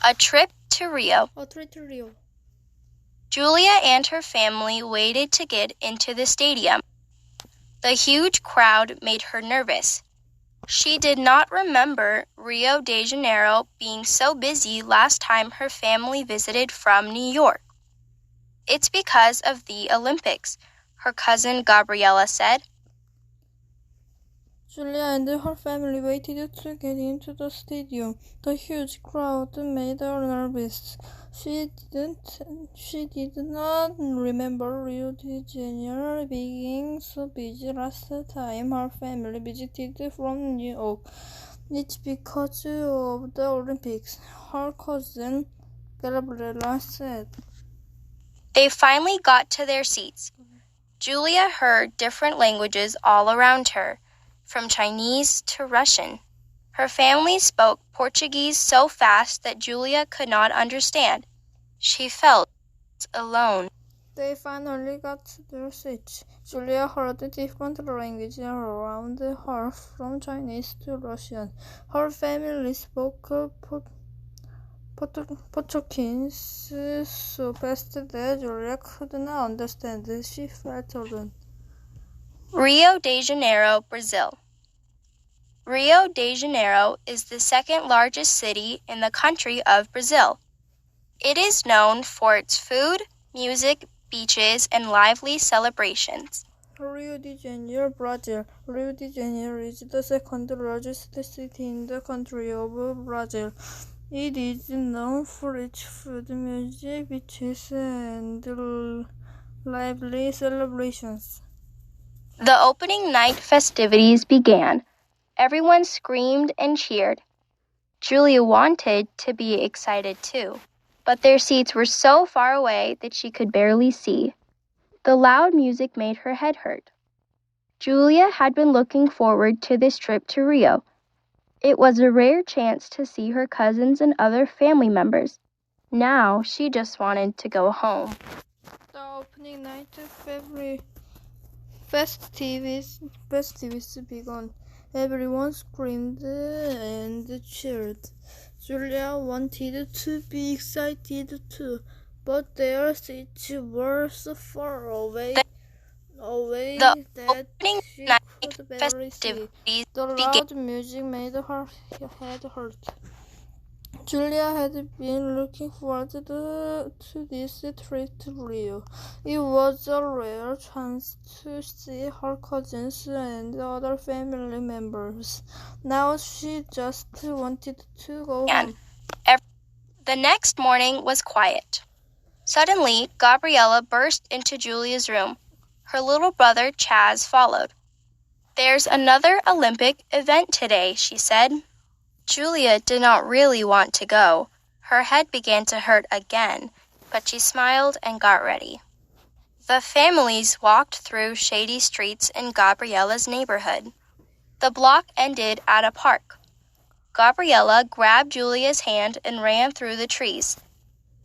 A trip to Rio. A trip to Rio. Julia and her family waited to get into the stadium. The huge crowd made her nervous. She did not remember Rio de Janeiro being so busy last time her family visited from New York. It's because of the Olympics, her cousin Gabriella said. Julia and her family waited to get into the stadium. The huge crowd made her nervous. She did not remember Rio de Janeiro being so busy last time her family visited from New York. It's because of the Olympics, her cousin Gabriella said. They finally got to their seats. Julia heard different languages all around her, from Chinese to Russian. Her family spoke Portuguese so fast that Julia could not understand. She felt alone. They finally got to their seats. Julia heard different languages around her, from Chinese to Russian. Her family spoke Portuguese so fast that Julia could not understand. She felt alone. Rio de Janeiro, Brazil. Rio de Janeiro is the second largest city in the country of Brazil. It is known for its food, music, beaches, and lively celebrations. Rio de Janeiro, Brazil. Rio de Janeiro is the second largest city in the country of Brazil. It is known for its food, music, beaches, and lively celebrations. The opening night festivities began. Everyone screamed and cheered. Julia wanted to be excited too, but their seats were so far away that she could barely see. The loud music made her head hurt. Julia had been looking forward to this trip to Rio. It was a rare chance to see her cousins and other family members. Now she just wanted to go home. The opening night festivities began. Everyone screamed and cheered. Julia wanted to be excited too, but their seats were so far away The that opening she night could barely see. festivities The loud music made her head hurt. Julia had been looking forward to this trip to Rio. It was a rare chance to see her cousins and other family members. Now she just wanted to go home. The next morning was quiet. Suddenly, Gabriella burst into Julia's room. Her little brother Chaz followed. "There's another Olympic event today," she said. Julia did not really want to go. Her head began to hurt again, but she smiled and got ready. The families walked through shady streets in Gabriella's neighborhood. The block ended at a park. Gabriella grabbed Julia's hand and ran through the trees.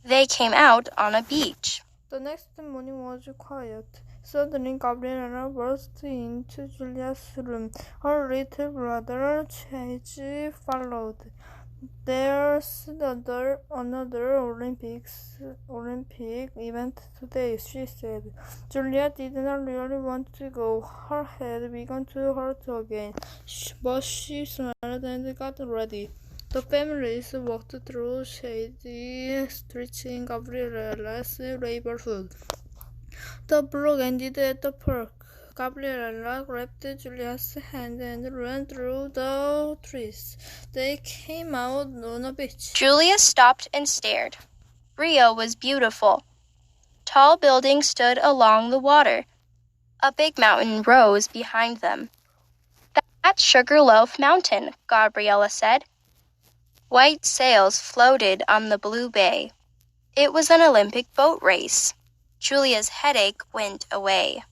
They came out on a beach. The next morning was quiet. Suddenly, Gabriella burst into Julia's room. Her little brother Chase followed. "There's another Olympic event today," she said. Julia did not really want to go. Her head began to hurt again, but she smiled and got ready. The families walked through shady streets in Gabriella's neighborhood. The block ended at the park. Gabriella grabbed Julia's hand and ran through the trees. They came out on a beach. Julia stopped and stared. Rio was beautiful. Tall buildings stood along the water. A big mountain rose behind them. "That's Sugarloaf Mountain," Gabriella said. White sails floated on the blue bay. It was an Olympic boat race. Julia's headache went away.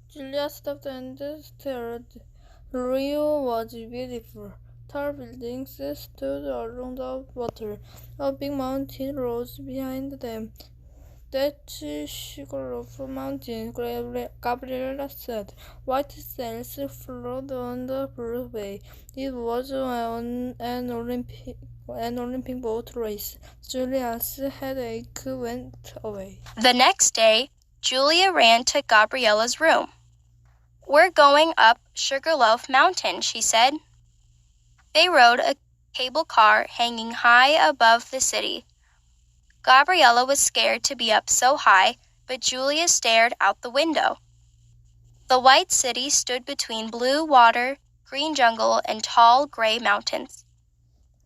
Julia stopped and stared. Rio was beautiful. Tall buildings stood along the water. A big mountain rose behind them. That's sugar of mountain, Gabriella said. White sails floated on the blue bay. It was an Olympic boat race. Julia's headache went away. The next day, Julia ran to Gabriella's room. "We're going up Sugarloaf Mountain," she said. They rode a cable car hanging high above the city. Gabriella was scared to be up so high, but Julia stared out the window. The white city stood between blue water, green jungle, and tall gray mountains.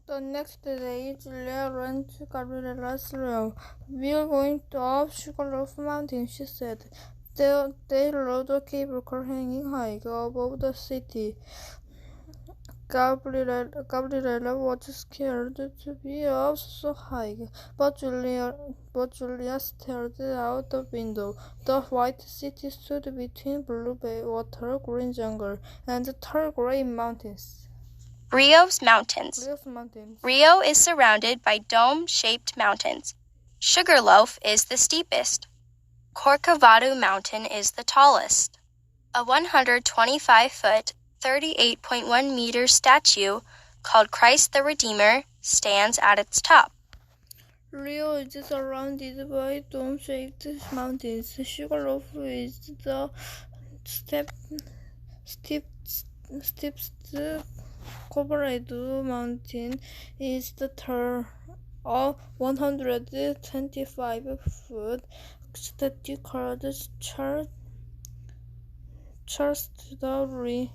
The next day, Julia ran to Gabriella's room. "We're going up Sugarloaf Mountain," she said. They rode a cable car hanging high above the city. Gabriella was scared to be up so high, but Julia stared out the window. The white city stood between blue bay water, green jungle, and tall gray mountains. Rio's mountains. Mountains. Rio is surrounded by dome-shaped mountains. Sugarloaf is the steepest. Corcovado Mountain is the tallest. A 125-foot, 38.1-meter statue called Christ the Redeemer stands at its top. Rio is surrounded by dome-shaped mountains. Sugarloaf is the steepest. Corcovado Mountain is the tall, 125-foot statue called Charles the Redeemer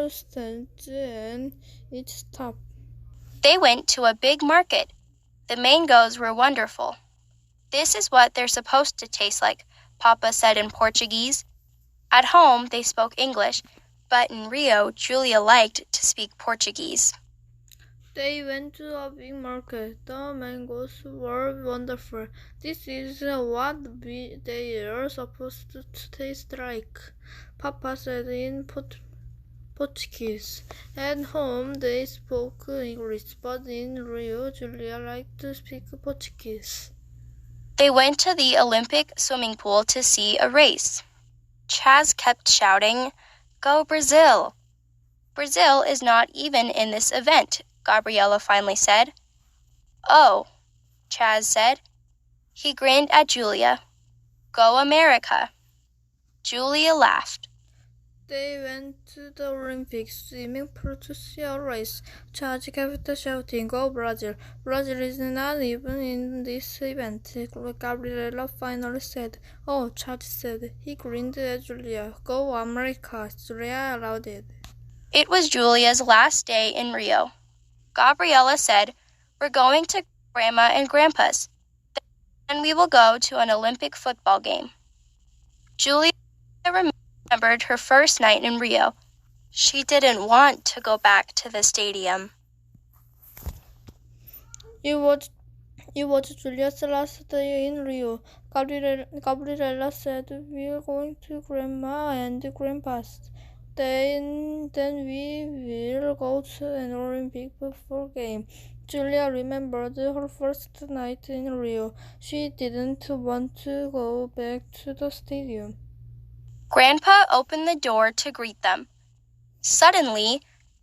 stands at its top. They went to a big market. The mangoes were wonderful. "This is what they're supposed to taste like," Papa said in Portuguese. At home, they spoke English, but in Rio, Julia liked to speak Portuguese. They went to a big market. The mangoes were wonderful. "This is what they are supposed to taste like," Papa said in Portuguese. At home, they spoke English, but in Rio, Julia liked to speak Portuguese. They went to the Olympic swimming pool to see a race. Chaz kept shouting, "Go Brazil!" "Brazil is not even in this event," Gabriella finally said. "Oh," Chaz said. He grinned at Julia. "Go America!" Julia laughed. They went to the Olympic swimming pool to see a race. Chaz kept shouting, "Go Brazil! Brazil is not even in this event," Gabriella finally said. "Oh," Chaz said. He grinned at Julia. "Go America!" Julia allowed it. It was Julia's last day in Rio. Gabriella said, "We're going to Grandma and Grandpa's. Then we will go to an Olympic football game." Julia remembered her first night in Rio. She didn't want to go back to the stadium. It was Julia's last day in Rio. Gabriella said, "We're going to Grandma and Grandpa's. Then we will go to an Olympic football game." Julia remembered her first night in Rio. She didn't want to go back to the stadium. Grandpa opened the door to greet them. Suddenly,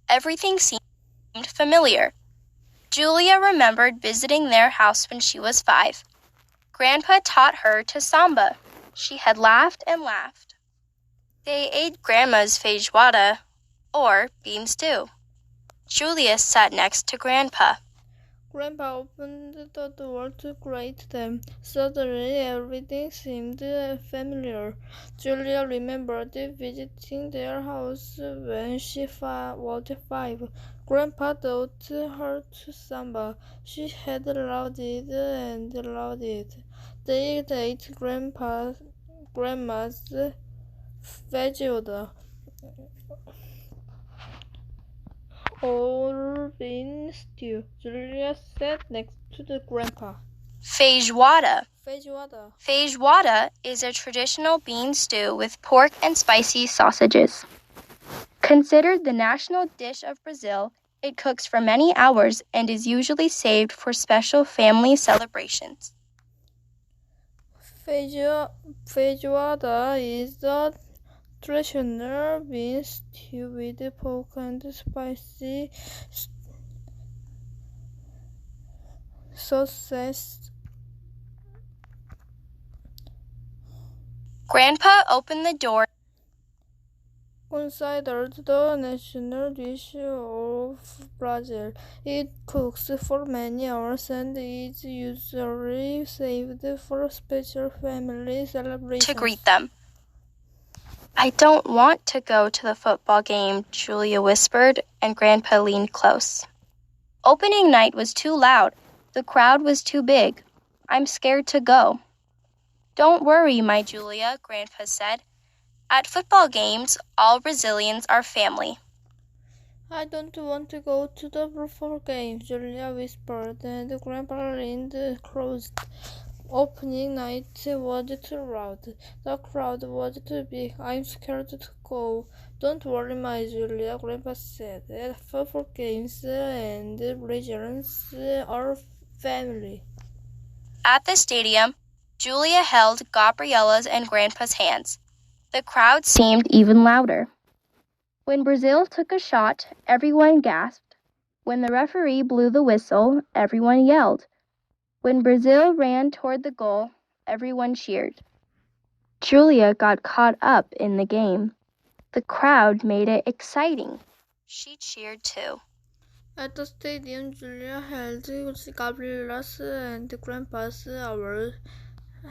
everything seemed familiar. Julia remembered visiting their house when she was 5. Grandpa taught her to samba. She had laughed and laughed. They ate Grandma's feijoada, or bean stew. Julia sat next to Grandpa. Grandpa opened the door to greet them. Suddenly, everything seemed familiar. Julia remembered visiting their house when she was 5. Grandpa taught her to samba. She had loved it and loved it. They ate Grandma's feijoada, or bean stew. Julia sat next to the Grandpa. Feijoada. Feijoada is a traditional bean stew with pork and spicy sausages. Considered the national dish of Brazil, It cooks for many hours and is usually saved for special family celebrations. Feijoada is the traditional beef stew with pork and spicy sauces. Grandpa opened the door. Considered the national dish of Brazil, it cooks for many hours and is usually saved for special family celebrations. To greet them. I don't want to go to the football game, Julia whispered, and Grandpa leaned close. Opening night was too loud. The crowd was too big. I'm scared to go. Don't worry, my Julia, Grandpa said. At football games, all Brazilians are family. I don't want to go to the football game, Julia whispered, and Grandpa leaned close. Opening night was too loud. The crowd was too big. I'm scared to go. Don't worry, my Julia, Grandpa said. At football games and Brazilians are family. At the stadium, Julia held Gabriella's and Grandpa's hands. The crowd seemed even louder. When Brazil took a shot, everyone gasped. When the referee blew the whistle, everyone yelled. When Brazil ran toward the goal, everyone cheered. Julia got caught up in the game. The crowd made it exciting. She cheered too. At the stadium, Julia held Gabriella's and Grandpa's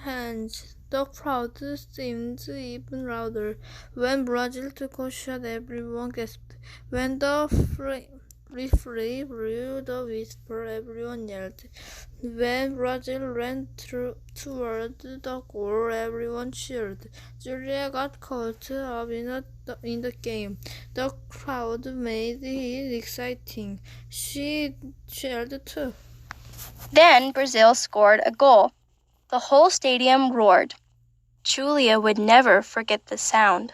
hands. The crowd seemed even louder. When Brazil took a shot, everyone gasped. When the referee blew the whistle, everyone yelled. When Brazil ran toward the goal, everyone cheered. Julia got caught up in the game. The crowd made it exciting. She cheered too. Then Brazil scored a goal. The whole stadium roared. Julia would never forget the sound.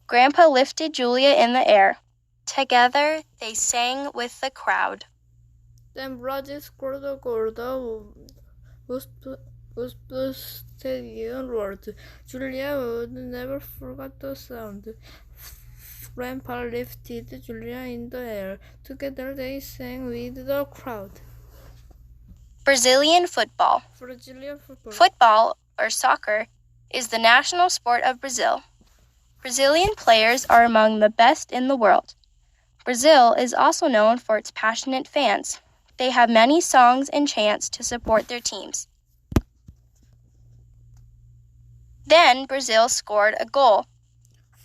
Grandpa lifted Julia in the air. Together, they sang with the crowd. Then Brazil scored a goal. The stadium roared. Julia would never forget the sound. Grandpa lifted Julia in the air. Together, they sang with the crowd. Brazilian football. Football, or soccer, is the national sport of Brazil. Brazilian players are among the best in the world. Brazil is also known for its passionate fans. They have many songs and chants to support their teams. Then Brazil scored a goal.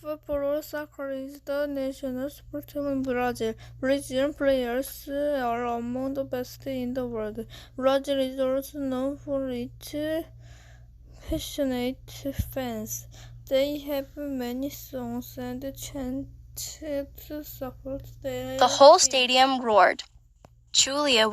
Football or soccer is the national sport in Brazil. Brazilian players are among the best in the world. Brazil is also known for its passionate fans. They have many songs and chants to support their The whole team. stadium roared. Julia